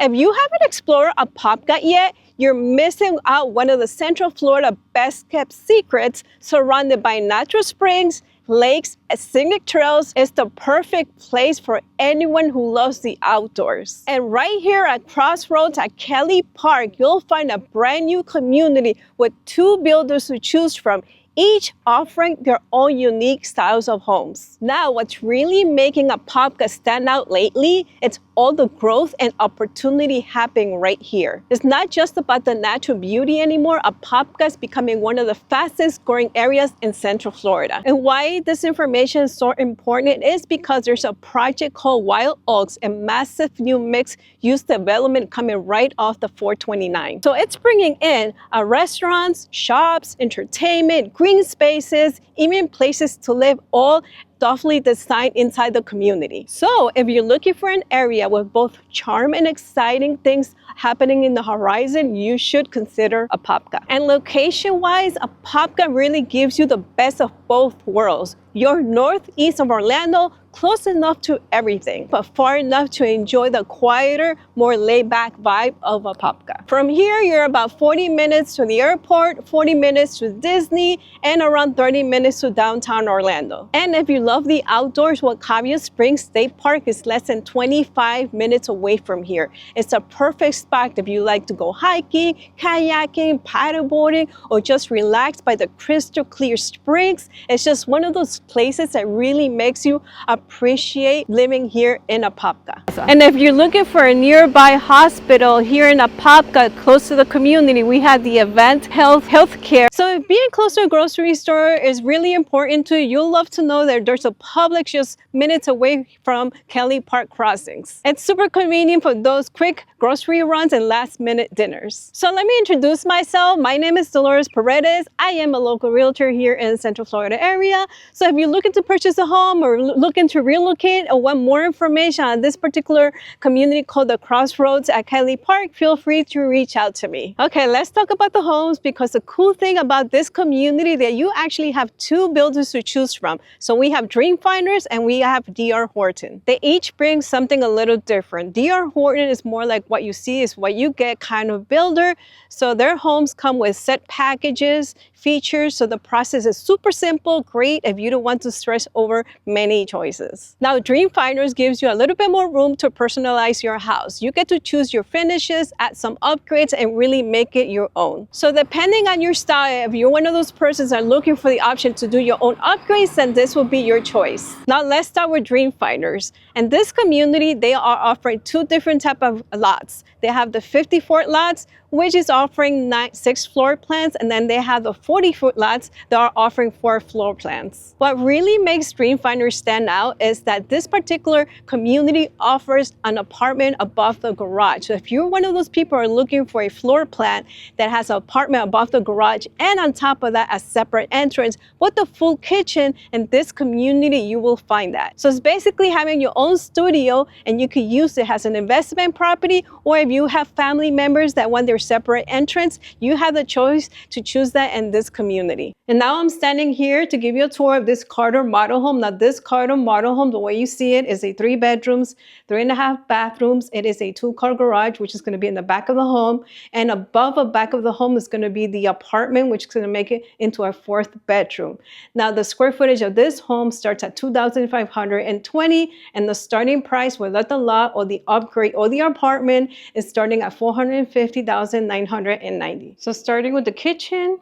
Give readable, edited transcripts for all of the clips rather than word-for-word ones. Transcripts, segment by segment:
If you haven't explored Apopka yet, you're missing out one of the Central Florida best kept secrets. Surrounded by natural springs, lakes, and scenic trails, is the perfect place for anyone who loves the outdoors. And right here at Crossroads at Kelly Park, you'll find a brand new community with 2 builders to choose from, each offering their own unique styles of homes. Now, what's really making Apopka stand out lately, it's all the growth and opportunity happening right here. It's not just about the natural beauty anymore. Apopka is becoming one of the fastest growing areas in Central Florida. And why this information is so important is because there's a project called Wild Oaks, a massive new mixed-use development coming right off the 429. So it's bringing in restaurants, shops, entertainment, green spaces, even places to live, all thoughtfully designed inside the community. So if you're looking for an area with both charm and exciting things happening in the horizon, you should consider Apopka. And location-wise, Apopka really gives you the best of both worlds. You're northeast of Orlando, close enough to everything, but far enough to enjoy the quieter, more laid-back vibe of Apopka. From here, you're about 40 minutes to the airport, 40 minutes to Disney, and around 30 minutes to downtown Orlando. And if you love the outdoors, Wacavia Springs State Park is less than 25 minutes away from here. It's a perfect spot if you like to go hiking, kayaking, paddleboarding, or just relax by the crystal clear springs. It's just one of those places that really makes you appreciate living here in Apopka. And if you're looking for a nearby hospital here in Apopka, close to the community, we have the Event Healthcare. So if being close to a grocery store is really important to you, you'll love to know that there's a Publix just minutes away from Kelly Park crossings. It's super convenient for those quick grocery runs and last-minute dinners. So let me introduce myself. My name is Dolores Paredes. I am a local realtor here in the Central Florida area. So if you're looking to purchase a home or looking to relocate or want more information on this particular community called the Crossroads at Kelly Park, feel free to reach out to me. Okay, let's talk about the homes, because the cool thing about this community that you actually have 2 builders to choose from. So we have Dream Finders and we have DR Horton. They each bring something a little different. DR Horton is more like what you see is what you get kind of builder. So their homes come with set packages, features, so the process is super simple, great if you don't want to stress over many choices. Now, Dream Finders gives you a little bit more room to personalize your house. You get to choose your finishes, add some upgrades, and really make it your own. So depending on your style, if you're one of those persons that are looking for the option to do your own upgrades, then this will be your choice. Now, let's start with Dream Finders. And this community, they are offering 2 different types of lots. They have the 50-foot lots, which is offering 6 floor plans, and then they have the 40-foot lots that are offering 4 floor plans. What really makes Dream Finders stand out is that this particular community offers an apartment above the garage. So if you're one of those people who are looking for a floor plan that has an apartment above the garage, and on top of that a separate entrance with the full kitchen, in this community you will find that. So it's basically having your own studio, and you could use it as an investment property, or if you have family members that want their separate entrance, you have the choice to choose that in this community. And now I'm standing here to give you a tour of this Carter model home. Now this Carter model home, the way you see it, is a 3 bedrooms, 3.5 bathrooms. It is a 2-car garage, which is going to be in the back of the home. And above the back of the home is going to be the apartment, which is going to make it into a 4th bedroom. Now the square footage of this home starts at 2,520, and the starting price without the lot or the upgrade or the apartment is starting at $450,990. So starting with the kitchen,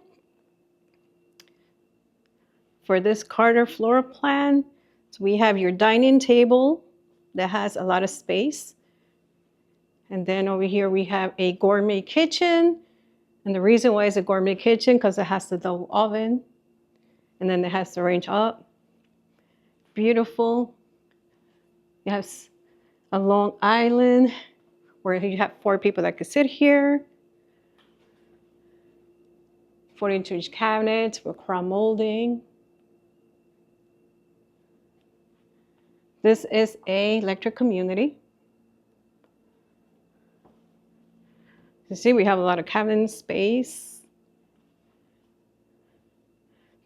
for this Carter floor plan, so we have your dining table that has a lot of space. And then over here we have a gourmet kitchen. And the reason why it's a gourmet kitchen, because it has the double oven. And then it has the range up. Beautiful. You have a long island where you have 4 people that could sit here. 42-inch cabinets with crown molding. This is a electric community. You see, we have a lot of cabinet space.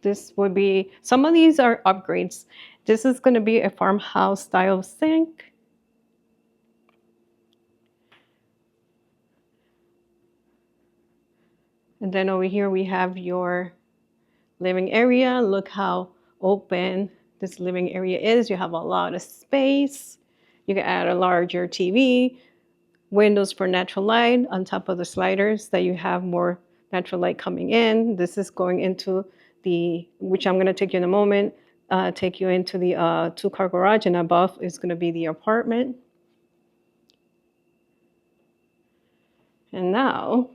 This would be, some of these are upgrades. This is going to be a farmhouse style sink. And then over here we have your living area. Look how open this living area is. You have a lot of space. You can add a larger TV, windows for natural light on top of the sliders that you have more natural light coming in. This is going into the, which I'm going to take you in a moment, take you into the two-car garage, and above is going to be the apartment. And now,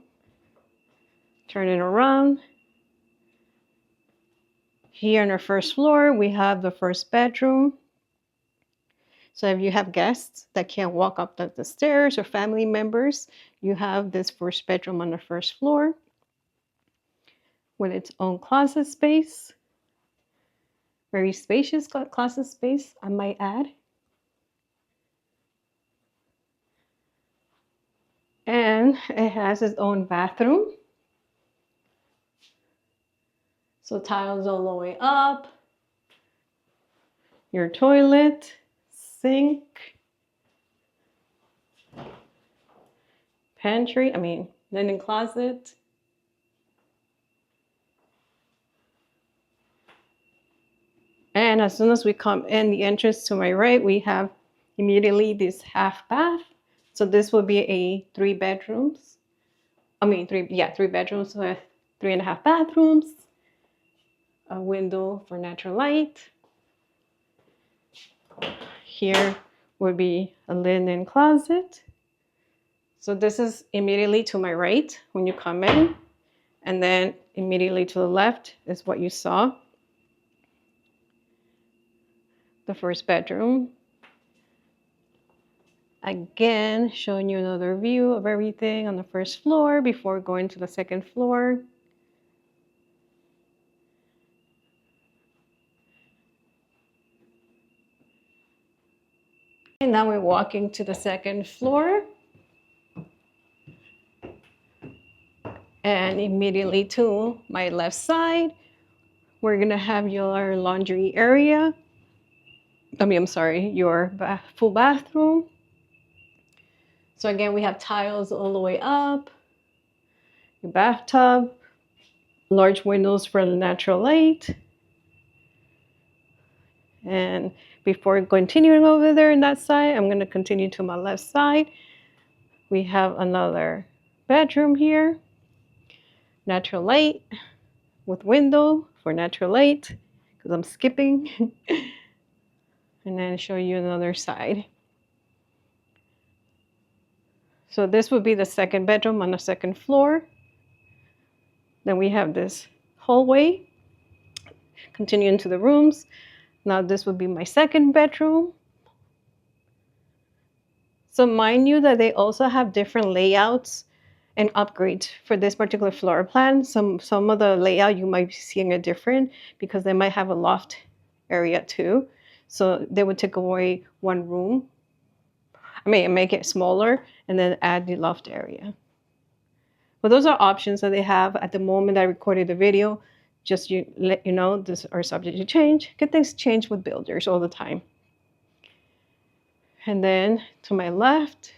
turn it around. Here on our first floor, we have the first bedroom. So if you have guests that can't walk up the stairs or family members, you have this first bedroom on the first floor with its own closet space. Very spacious closet space, I might add. And it has its own bathroom. So tiles all the way up. Your toilet, sink, pantry, linen closet. And as soon as we come in the entrance to my right, we have immediately this half bath. So this will be a three bedrooms with 3.5 bathrooms, a window for natural light. Here would be a linen closet. So this is immediately to my right when you come in, and then immediately to the left is what you saw, the first bedroom. Again, showing you another view of everything on the first floor before going to the second floor. And now we're walking to the second floor. And immediately to my left side, we're gonna have your laundry area. Your full bathroom. So again, we have tiles all the way up, your bathtub, large windows for the natural light. And before continuing over there in that side, I'm going to continue to my left side. We have another bedroom here, natural light with window for natural light, because I'm skipping. And then show you another side. So this would be the second bedroom on the second floor. Then we have this hallway, continuing to the rooms. Now this would be my second bedroom. So mind you that they also have different layouts and upgrades for this particular floor plan. Some of the layout you might be seeing are different because they might have a loft area too. So they would take away one room. Make it smaller and then add the loft area. But those are options that they have. At the moment I recorded the video, just let you know, these are subject to change. Good things change with builders all the time. And then to my left,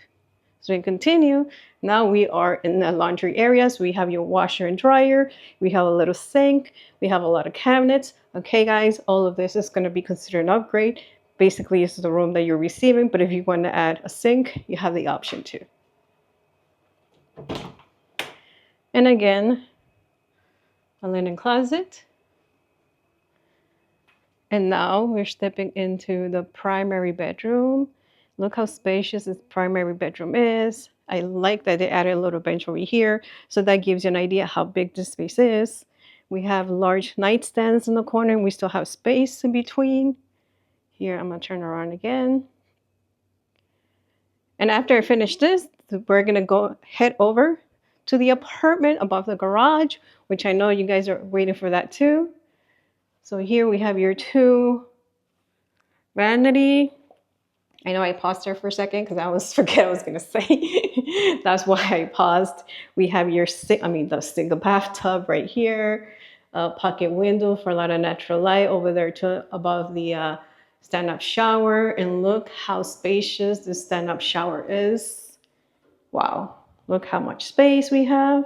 so we continue. Now we are in the laundry areas. We have your washer and dryer. We have a little sink. We have a lot of cabinets. Okay, guys, all of this is going to be considered an upgrade. Basically, this is the room that you're receiving, but if you want to add a sink, you have the option to. And again, a linen closet. And now we're stepping into the primary bedroom. Look how spacious this primary bedroom is. I like that they added a little bench over here, so that gives you an idea how big this space is. We have large nightstands in the corner, and we still have space in between. Here, I'm gonna turn around again. And after I finish this, we're gonna head over to the apartment above the garage, which I know you guys are waiting for that too. So here we have your two vanity. I know I paused there for a second because I forget I was gonna say. That's why I paused. We have your the single bathtub right here, a pocket window for a lot of natural light over there to above the stand-up shower. And look how spacious this stand-up shower is. Wow, look how much space we have.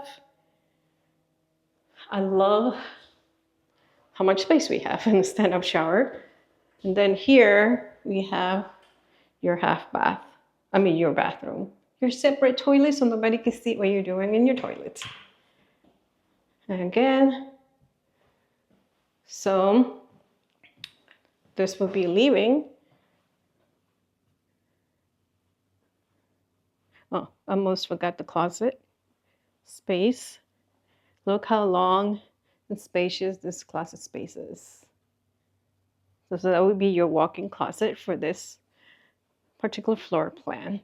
I love how much space we have in the stand-up shower. And then here we have your your bathroom. Your separate toilet so nobody can see what you're doing in your toilet. And again, so this will be leaving. Oh, almost forgot the closet space. Look how long and spacious this closet space is. So that would be your walk-in closet for this particular floor plan.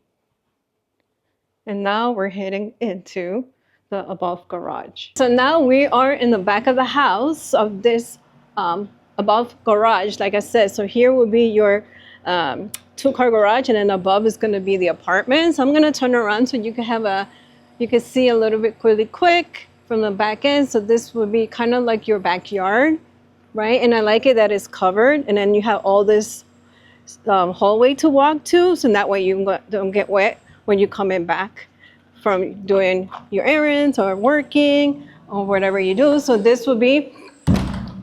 And now we're heading into the above garage. So now we are in the back of the house of this above garage, like I said. So here will be your 2-car garage, and then above is going to be the apartment. So I'm going to turn around so you can see a little bit really quick from the back end. So this would be kind of like your backyard, right? And I like it that it's covered, and then you have all this hallway to walk to, so that way you don't get wet when you come in back from doing your errands or working or whatever you do. So this would be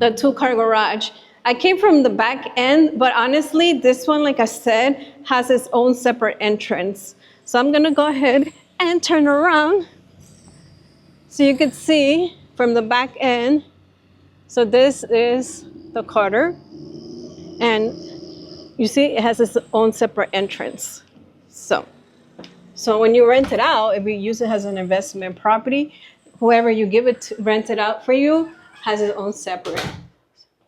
the 2-car garage. I came from the back end, but honestly, this one, like I said, has its own separate entrance. So I'm gonna go ahead and turn around so you can see from the back end. So this is the Carter, and you see it has its own separate entrance. So when you rent it out, if you use it as an investment property, whoever you give it to rent it out for you has its own separate.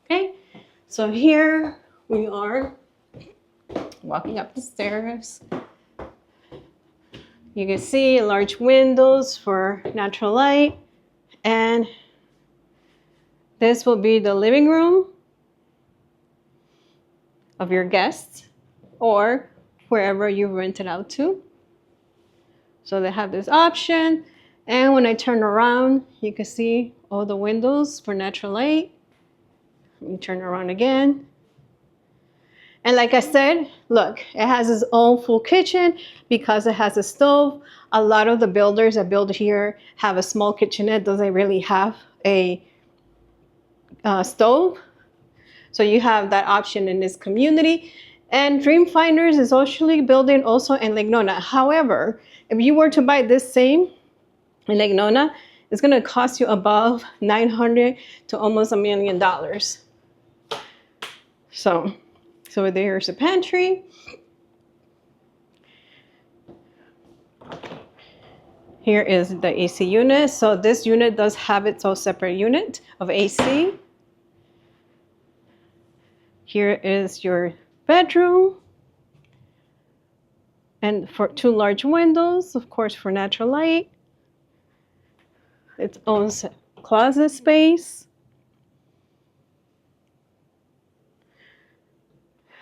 Okay, so here we are walking up the stairs. You can see large windows for natural light, and this will be the living room of your guests or wherever you rent it out to. So they have this option, and when I turn around, you can see all the windows for natural light. Let me turn around again. And like I said, look, it has its own full kitchen because it has a stove. A lot of the builders that build here have a small kitchenette, doesn't really have a stove. So you have that option in this community. And Dreamfinders is actually building also in Lake Nona. However, if you were to buy this same in Lake Nona, it's going to cost you above $900,000 to almost $1 million. So there's a pantry. Here is the AC unit. So this unit does have its own separate unit of AC. Here is your bedroom. And for 2 large windows, of course, for natural light. Its own closet space.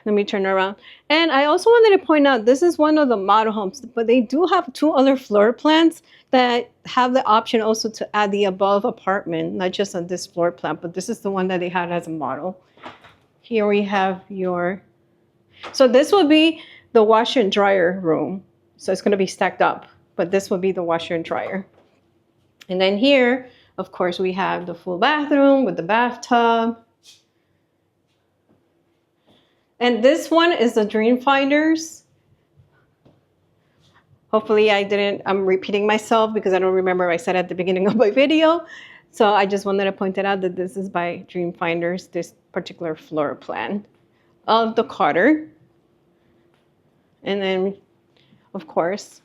Let me turn around. And I also wanted to point out, this is one of the model homes, but they do have 2 other floor plans that have the option also to add the above apartment, not just on this floor plan, but this is the one that they had as a model. Here we have so this will be the washer and dryer room. So it's going to be stacked up, but this will be the washer and dryer. And then here, of course, we have the full bathroom with the bathtub. And this one is the Dreamfinders. Hopefully I'm repeating myself because I don't remember what I said at the beginning of my video. So I just wanted to point it out that this is by Dreamfinders, this particular floor plan of the Carter. And then, of course,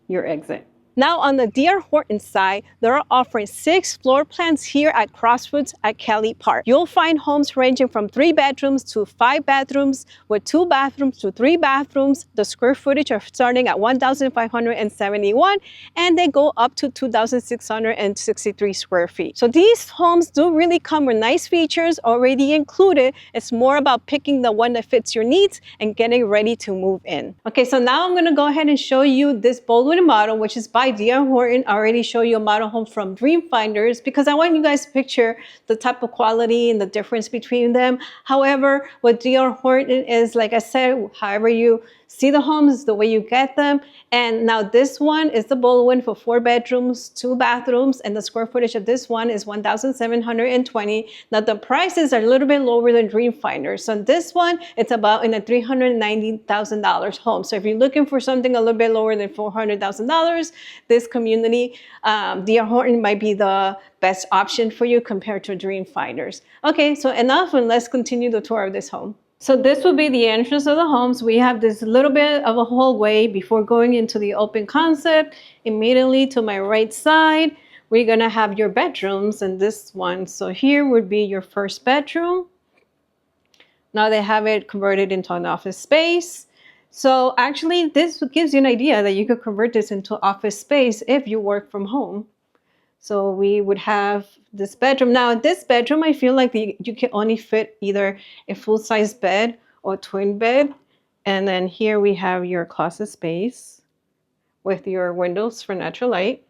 your exit. Now on the DR Horton side, they're offering 6 floor plans here at Crossroads at Kelly Park. You'll find homes ranging from 3 bedrooms to 5 bedrooms with 2 bathrooms to 3 bathrooms. The square footage are starting at 1,571 and they go up to 2,663 square feet. So these homes do really come with nice features already included. It's more about picking the one that fits your needs and getting ready to move in. Okay, so now I'm gonna go ahead and show you this Boldwood model, which is by DR Horton. I already show you a model home from Dreamfinders because I want you guys to picture the type of quality and the difference between them. However, what DR Horton is, like I said, however you see the homes the way you get them. And now this one is the bold one for 4 bedrooms, 2 bathrooms, and the square footage of this one is 1,720. Now the prices are a little bit lower than Dreamfinder. So this one, it's about in a $390,000 home. So if you're looking for something a little bit lower than $400,000, this community, DR Horton might be the best option for you compared to Dreamfinders. Okay, so enough, and let's continue the tour of this home. So this will be the entrance of the homes. We have this little bit of a hallway before going into the open concept. Immediately to my right side, we're gonna have your bedrooms in this one. So here would be your first bedroom. Now they have it converted into an office space. So actually this gives you an idea that you could convert this into office space if you work from home. So we would have this bedroom. Now this bedroom, I feel like you can only fit either a full-size bed or twin bed. And then here we have your closet space with your windows for natural light.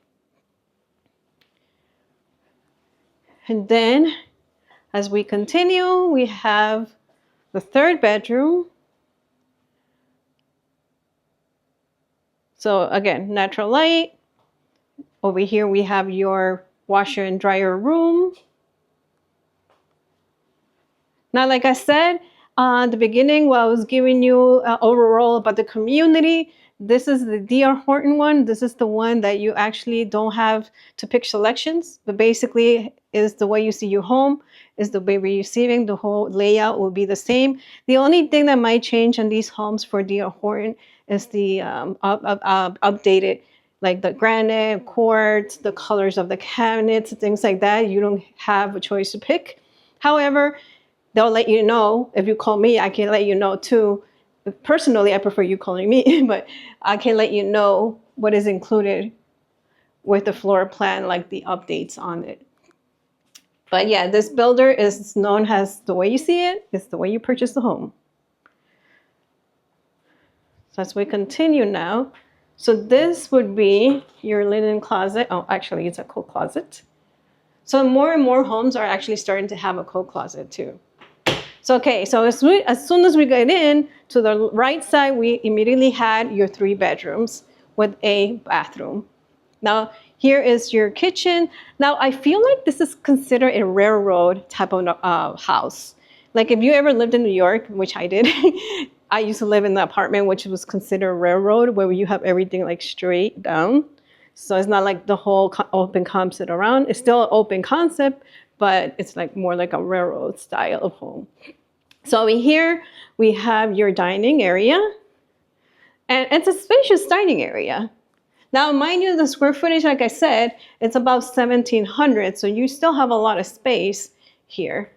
And then as we continue, we have the third bedroom. So again, natural light. Over here, we have your washer and dryer room. Now, like I said, at the beginning, while I was giving you overall about the community, this is the DR Horton one. This is the one that you actually don't have to pick selections, but basically is the way you see your home, is the way we're receiving. The whole layout will be the same. The only thing that might change on these homes for DR Horton is the updated, like the granite, quartz, the colors of the cabinets, things like that. You don't have a choice to pick. However, they'll let you know. If you call me, I can let you know too. Personally, I prefer you calling me, but I can let you know what is included with the floor plan, like the updates on it. But yeah, this builder is known as the way you see it, it's the way you purchase the home. So as we continue now, so this would be your linen closet. Oh, actually, it's a coat closet. So more and more homes are actually starting to have a coat closet too. So, okay, so as soon as we get in, to the right side, we immediately had your 3 bedrooms with a bathroom. Now, here is your kitchen. Now, I feel like this is considered a railroad type of house. Like if you ever lived in New York, which I did, I used to live in the apartment, which was considered railroad, where you have everything like straight down. So it's not like the whole open concept around. It's still an open concept, but it's like more like a railroad style of home. So in here, we have your dining area. And it's a spacious dining area. Now, mind you, the square footage, like I said, it's about 1,700. So you still have a lot of space here.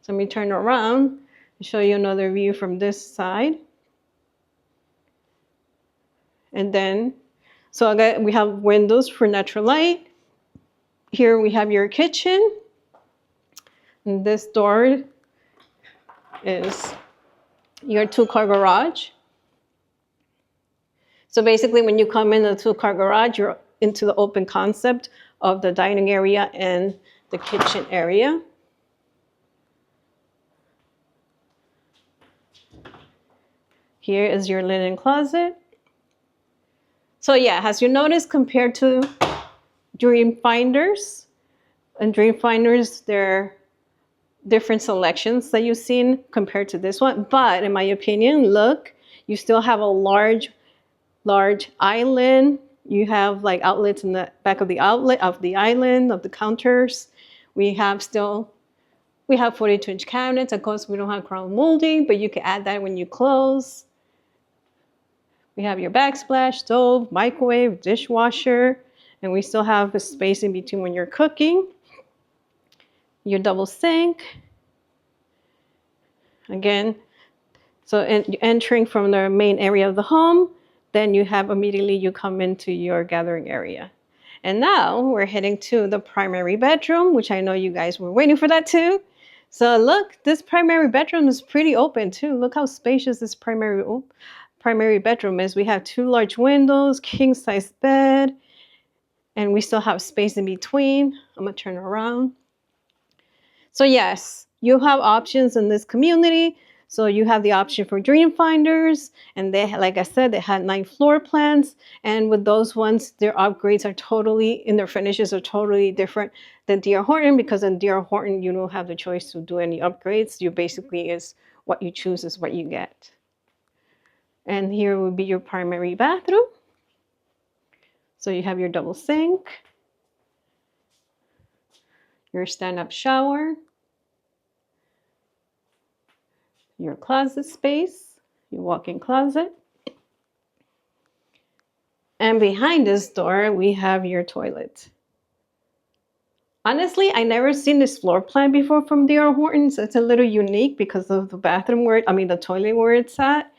So let me turn around and show you another view from this side. And then, so again, we have windows for natural light. Here we have your kitchen. And this door is your 2-car garage. So basically, when you come in the 2-car garage, you're into the open concept of the dining area and the kitchen area. Here is your linen closet. So yeah, as you notice, compared to Dreamfinders, and Dreamfinders, there are different selections that you've seen compared to this one. But in my opinion, look, you still have a large island. You have like outlets in the back of the island, of the counters. We have 42-inch cabinets. Of course, we don't have crown molding, but you can add that when you close. We have your backsplash, stove, microwave, dishwasher, and we still have a space in between when you're cooking. Your double sink. Again, so entering from the main area of the home, then you have immediately you come into your gathering area. And now we're heading to the primary bedroom, which I know you guys were waiting for that too. So look, this primary bedroom is pretty open too. Look how spacious this primary bedroom is. We have 2 large windows, king-size bed, and we still have space in between. I'm gonna turn around. So yes, you have options in this community. So you have the option for dream finders, and they, like I said, they had 9 floor plans. And with those ones, their upgrades are totally, and their finishes are totally different than DR Horton, because in DR Horton, you don't have the choice to do any upgrades. You basically is what you choose is what you get. And here would be your primary bathroom. So you have your double sink, your stand-up shower, your closet space, your walk-in closet. And behind this door, we have your toilet. Honestly, I never seen this floor plan before from DR Horton, so it's a little unique because of the bathroom the toilet where it's at.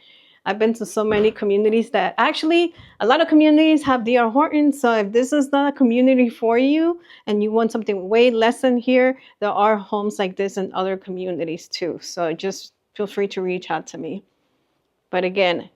I've been to so many communities that actually, a lot of communities have DR Horton, so if this is not a community for you and you want something way less than here, there are homes like this in other communities too. So just feel free to reach out to me. But again,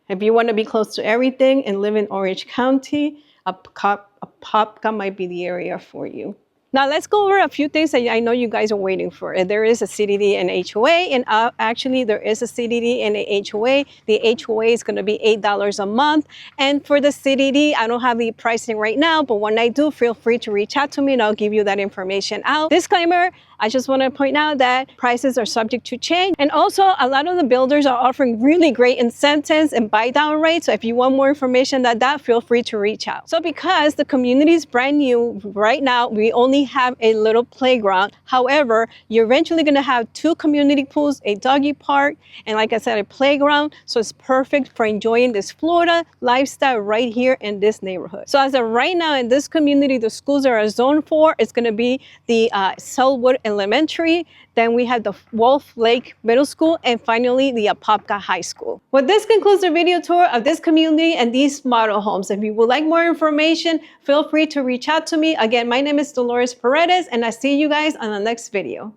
if you want to be close to everything and live in Orange County, Apopka might be the area for you. Now let's go over a few things that I know you guys are waiting for. There is a CDD and HOA, and actually there is a CDD and a HOA. The HOA is going to be $8 a month, and for the CDD, I don't have the pricing right now, but when I do, feel free to reach out to me and I'll give you that information out. Disclaimer, I just want to point out that prices are subject to change, and also a lot of the builders are offering really great incentives and buy down rates. So if you want more information on that, feel free to reach out. So because the community is brand new right now, we only have a little playground. However, you're eventually going to have 2 community pools, a doggy park, and like I said, a playground. So it's perfect for enjoying this Florida lifestyle right here in this neighborhood. So as of right now in this community, the schools that are zoned for, it's going to be the Selwood Elementary, then we have the Wolf Lake Middle School, and finally the Apopka High School. Well, this concludes the video tour of this community and these model homes. If you would like more information, feel free to reach out to me. Again, my name is Dolores Paredes, and I see you guys on the next video.